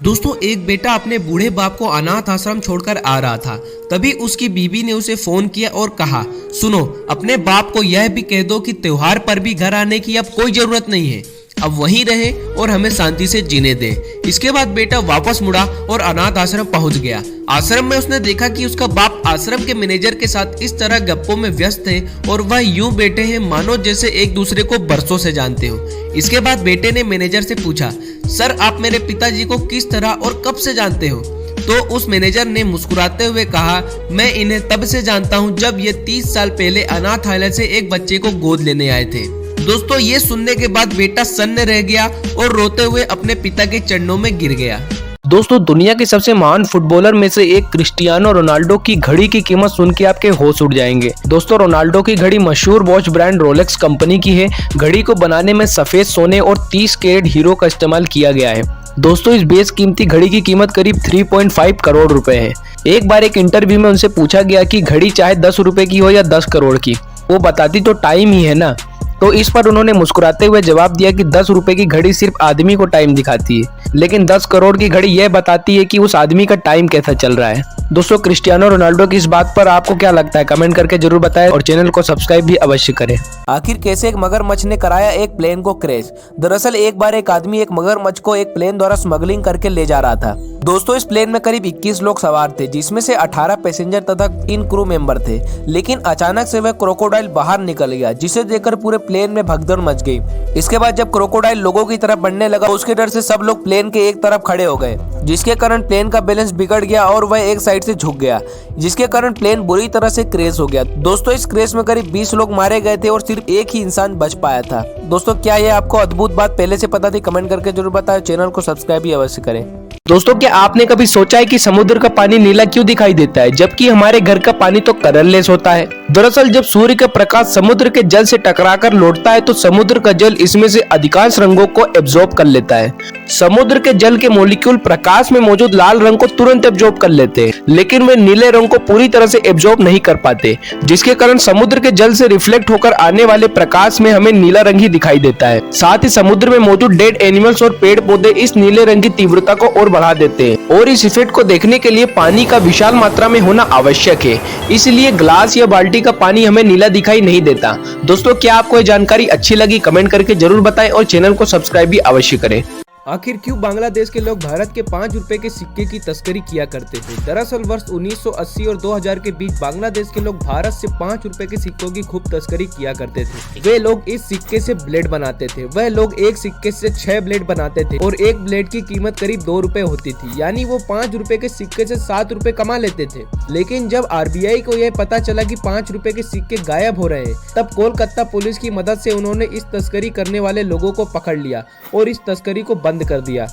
दोस्तों एक बेटा अपने बूढ़े बाप को अनाथ आश्रम छोड़कर आ रहा था। तभी उसकी बीवी ने उसे फोन किया और कहा, सुनो, अपने बाप को यह भी कह दो कि त्योहार पर भी घर आने की अब कोई जरूरत नहीं है, अब वहीं रहे और हमें शांति से जीने दे। इसके बाद बेटा वापस मुड़ा और अनाथ आश्रम पहुंच गया। आश्रम में उसने देखा कि उसका बाप आश्रम के मैनेजर के साथ इस तरह गप्पों में व्यस्त है और वह यूं बैठे हैं मानो जैसे एक दूसरे को बरसों से जानते हो। इसके बाद बेटे ने मैनेजर से पूछा, सर आप मेरे पिताजी को किस तरह और कब से जानते हो? तो उस मैनेजर ने मुस्कुराते हुए कहा, मैं इन्हें तब से जानता हूं जब ये 30 साल पहले अनाथालय से एक बच्चे को गोद लेने आए थे। दोस्तों ये सुनने के बाद बेटा सन्न रह गया और रोते हुए अपने पिता के चरणों में गिर गया। दोस्तों दुनिया के सबसे महान फुटबॉलर में से एक क्रिस्टियानो रोनाल्डो की घड़ी की कीमत सुन के आपके होश उड़ जाएंगे। दोस्तों रोनाल्डो की घड़ी मशहूर वॉच ब्रांड रोलेक्स कंपनी की है। घड़ी को बनाने में सफेद सोने और 30 कैरेट हीरो का इस्तेमाल किया गया है। दोस्तों इस बेस कीमती घड़ी की कीमत करीब 3.5 करोड़ रुपए है। एक बार एक इंटरव्यू में उनसे पूछा गया कि घड़ी चाहे 10 रुपए की हो या 10 करोड़ की, वो बताती तो टाइम ही है ना। तो इस पर उन्होंने मुस्कुराते हुए जवाब दिया कि 10 रुपए की घड़ी सिर्फ आदमी को टाइम दिखाती है, लेकिन 10 करोड़ की घड़ी यह बताती है कि उस आदमी का टाइम कैसा चल रहा है। दोस्तों क्रिस्टियानो रोनाल्डो की इस बात पर आपको क्या लगता है, कमेंट करके जरूर बताएं और चैनल को सब्सक्राइब भी अवश्य करें। आखिर कैसे एक मगरमच्छ ने कराया एक प्लेन को क्रैश? दरअसल एक बार एक आदमी एक मगरमच्छ को एक प्लेन द्वारा स्मगलिंग करके ले जा रहा था। दोस्तों इस प्लेन में करीब 21 लोग सवार थे, जिसमें से 18 पैसेंजर तथा 3 क्रू मेंबर थे। लेकिन अचानक से वह क्रोकोडाइल बाहर निकल गया, जिसे देखकर पूरे प्लेन में भगदड़ मच गई। इसके बाद जब क्रोकोडाइल लोगों की तरफ बढ़ने लगा, उसके डर से सब लोग प्लेन के एक तरफ खड़े हो गए, जिसके कारण प्लेन का बैलेंस बिगड़ गया और वह एक साइड से झुक गया, जिसके कारण प्लेन बुरी तरह से क्रैश हो गया। दोस्तों इस क्रैश में करीब 20 लोग मारे गए थे और सिर्फ एक ही इंसान बच पाया था। दोस्तों क्या यह आपको अद्भुत बात पहले से पता थी? कमेंट करके जरूर बताएं, चैनल को सब्सक्राइब भी अवश्य करें। दोस्तों क्या आपने कभी सोचा है कि समुद्र का पानी नीला क्यों दिखाई देता है, जबकि हमारे घर का पानी तो कलरलेस होता है? दरअसल जब सूर्य का प्रकाश समुद्र के जल से टकराकर लौटता है तो समुद्र का जल इसमें से अधिकांश रंगों को एब्जॉर्ब कर लेता है। समुद्र के जल के मॉलिक्यूल प्रकाश में मौजूद लाल रंग को तुरंत एब्जॉर्ब कर लेते हैं, लेकिन वे नीले रंग को पूरी तरह से एब्जॉर्ब नहीं कर पाते, जिसके कारण समुद्र के जल से रिफ्लेक्ट होकर आने वाले प्रकाश में हमें नीला रंग ही दिखाई देता है। साथ ही समुद्र में मौजूद डेड एनिमल्स और पेड़ पौधे इस नीले रंग की तीव्रता को और बढ़ा देते हैं, और इस इफेक्ट को देखने के लिए पानी का विशाल मात्रा में होना आवश्यक है। इसलिए ग्लास या बाल्टी का पानी हमें नीला दिखाई नहीं देता। दोस्तों क्या आपको ये जानकारी अच्छी लगी? कमेंट करके जरूर बताएं और चैनल को सब्सक्राइब भी अवश्य करें। आखिर क्यों बांग्लादेश के लोग भारत के 5 रुपए के सिक्के की तस्करी किया करते थे? दरअसल वर्ष 1980 और 2000 के बीच बांग्लादेश के लोग भारत से 5 रुपए के सिक्कों की खूब तस्करी किया करते थे। वे लोग इस सिक्के से ब्लेड बनाते थे। वह लोग एक सिक्के से 6 ब्लेड बनाते थे और एक ब्लेड की कीमत करीब 2 रुपए होती थी, यानी वो 5 रुपए के सिक्के से 7 रुपए कमा लेते थे। लेकिन जब RBI को यह पता चला कि 5 रुपए के सिक्के गायब हो रहे हैं, तब कोलकाता पुलिस की मदद से उन्होंने इस तस्करी करने वाले लोगों को पकड़ लिया और इस तस्करी को बंद कर दिया।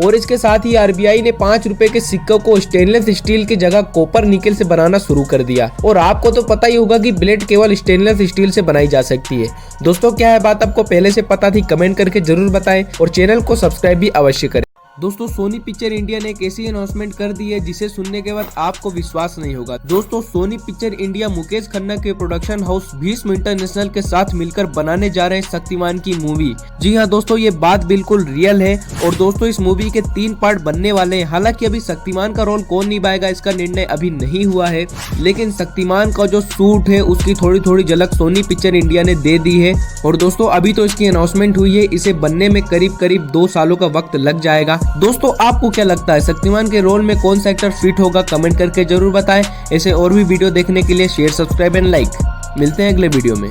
और इसके साथ ही RBI ने 5 रुपए के सिक्कों को स्टेनलेस स्टील की जगह कॉपर निकल से बनाना शुरू कर दिया। और आपको तो पता ही होगा कि ब्लेड केवल स्टेनलेस स्टील से बनाई जा सकती है। दोस्तों क्या यह बात आपको पहले से पता थी? कमेंट करके जरूर बताएं और चैनल को सब्सक्राइब भी अवश्य करें। दोस्तों सोनी पिक्चर इंडिया ने एक ऐसी अनाउंसमेंट कर दी है जिसे सुनने के बाद आपको विश्वास नहीं होगा। दोस्तों सोनी पिक्चर इंडिया मुकेश खन्ना के प्रोडक्शन हाउस भीष्म इंटरनेशनल के साथ मिलकर बनाने जा रहे हैं शक्तिमान की मूवी। जी हाँ दोस्तों ये बात बिल्कुल रियल है। और दोस्तों इस मूवी के 3 पार्ट बनने वाले हैं। हालांकि अभी शक्तिमान का रोल कौन निभाएगा इसका निर्णय अभी नहीं हुआ है, लेकिन शक्तिमान का जो सूट है उसकी थोड़ी थोड़ी झलक सोनी पिक्चर इंडिया ने दे दी है। और दोस्तों अभी तो इसकी अनाउंसमेंट हुई है, इसे बनने में करीब 2 सालों का वक्त लग जाएगा। दोस्तों आपको क्या लगता है शक्तिमान के रोल में कौन सा एक्टर फिट होगा? कमेंट करके जरूर बताएं। ऐसे और भी वीडियो देखने के लिए शेयर, सब्सक्राइब एंड लाइक। मिलते हैं अगले वीडियो में।